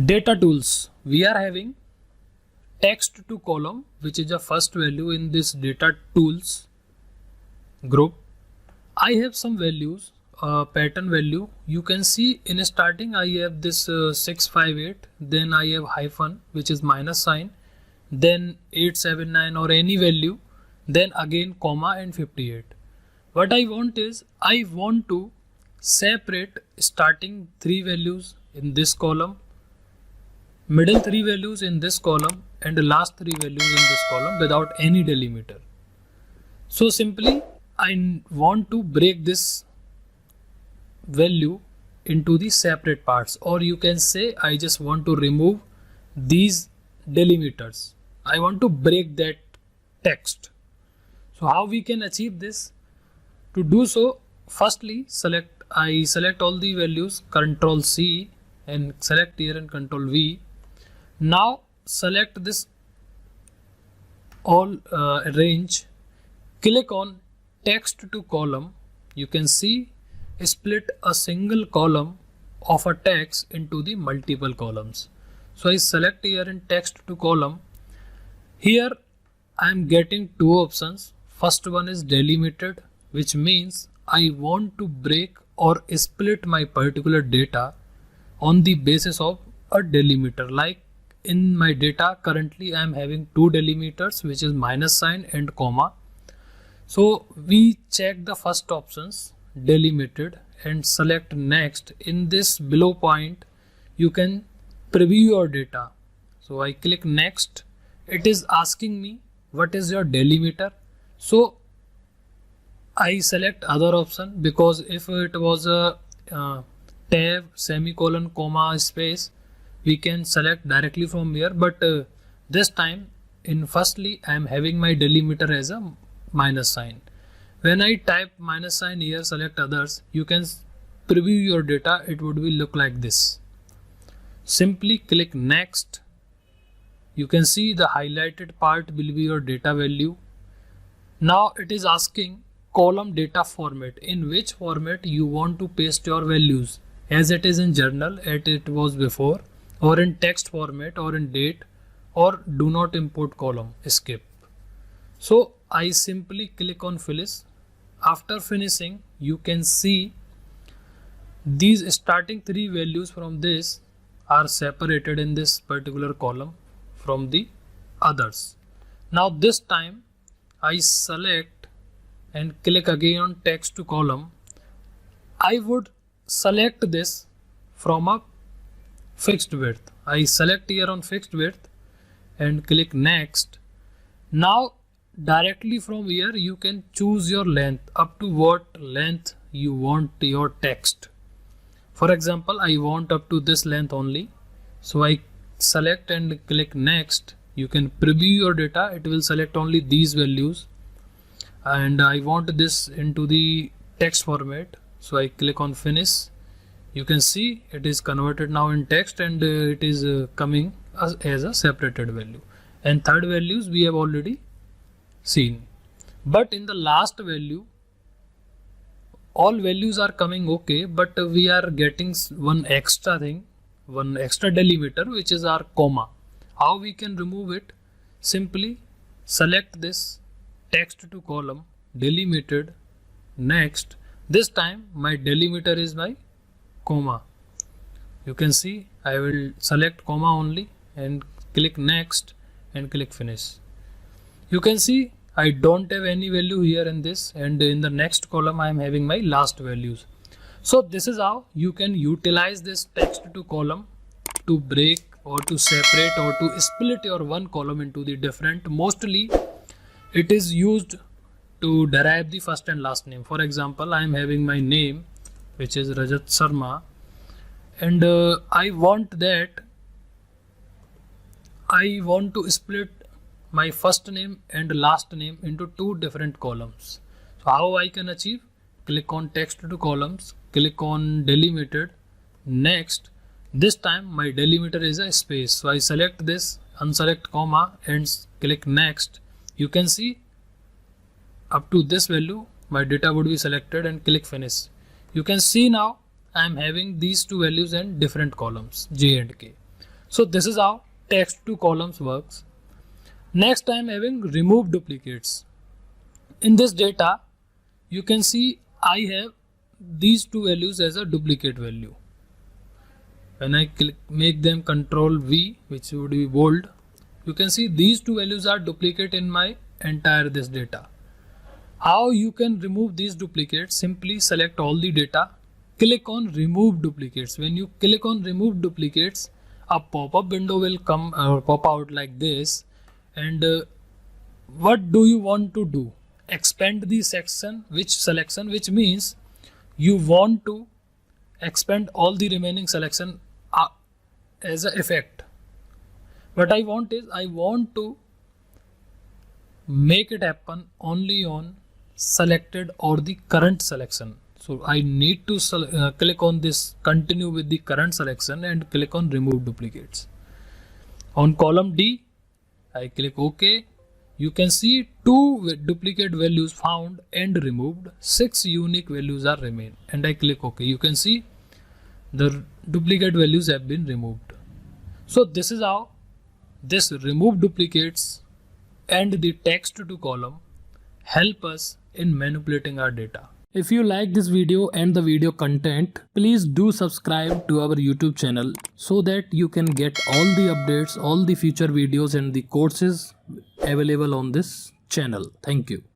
Data tools. We are having text to column, which is the first value in this data tools group. I have some values, pattern value. You can see in starting I have this 658, then I have hyphen which is minus sign, then 879 or any value, then again comma and 58. What I want is I want to separate starting three values in this column, middle three values in this column, and the last three values in this column without any delimiter. So simply I want to break this value into the separate parts, or you can say I just want to remove these delimiters. I want to break that text. So how we can achieve this? To do so, firstly I select all the values, Ctrl C and select here and Ctrl V. Now select this all range, click on text to column. You can see split a single column of a text into the multiple columns. So I select here in text to column. Here I am getting two options. First one is delimited, which means I want to break or split my particular data on the basis of a delimiter. Like in my data currently I am having two delimiters, which is minus sign and comma. So we check the first options, delimited, and select next. In this below point you can preview your data. So I click next. It is asking me what is your delimiter. So I select other option, because if it was a tab semicolon comma space, we can select directly from here, but this time in firstly I am having my delimiter as a minus sign. When I type minus sign here, select others, you can preview your data. It would be look like this. Simply click next. You can see the highlighted part will be your data value. Now it is asking column data format, in which format you want to paste your values, as it is in journal as it was before, or in text format, or in date, or do not import column, skip. So I simply click on finish. After finishing, you can see these starting three values from this are separated in this particular column from the others. Now this time I select and click again on text to column. I would select this from a fixed width. I select here on fixed width and click next. Now directly from here you can choose your length, up to what length you want your text. For example, I want up to this length only. So I select and click next. You can preview your data. It will select only these values, and I want this into the text format. So I click on finish. You can see it is converted now in text, and it is coming as a separated value. And third values we have already seen. But in the last value, all values are coming okay, but we are getting one extra thing, one extra delimiter, which is our comma. How we can remove it? Simply select this text to column, delimited, next. This time my delimiter is my comma. You can see I will select comma only and click next and click finish. You can see I don't have any value here in this, and in the next column I am having my last values. So this is how you can utilize this text to column to break or to separate or to split your one column into the different. Mostly it is used to derive the first and last name. For example, I am having my name, which is Rajat Sharma, and I want to split my first name and last name into two different columns. So how I can achieve? Click on text to columns, click on delimited, next. This time my delimiter is a space, so I select this, unselect comma and click next. You can see up to this value my data would be selected, and click finish. You can see now I am having these two values in different columns, J and K. So this is how text to columns works. Next, I am having remove duplicates. In this data, you can see I have these two values as a duplicate value. When I make them Control V, which would be bold, you can see these two values are duplicate in my entire this data. How you can remove these duplicates? Simply select all the data, click on remove duplicates. When you click on remove duplicates, a pop-up window will come or pop out like this. And what do you want to do? Expand the section, which means you want to expand all the remaining selection as an effect. What I want is I want to make it happen only on selected or the current selection. So I need to click on this continue with the current selection and click on remove duplicates. On column D, I click OK. You can see 2 duplicate values found and removed. 6 unique values are remain, and I click OK. You can see the duplicate values have been removed. So this is how this remove duplicates and the text to column help us in manipulating our data. If you like this video and the video content, please do subscribe to our YouTube channel so that you can get all the updates, all the future videos and the courses available on this channel. Thank you.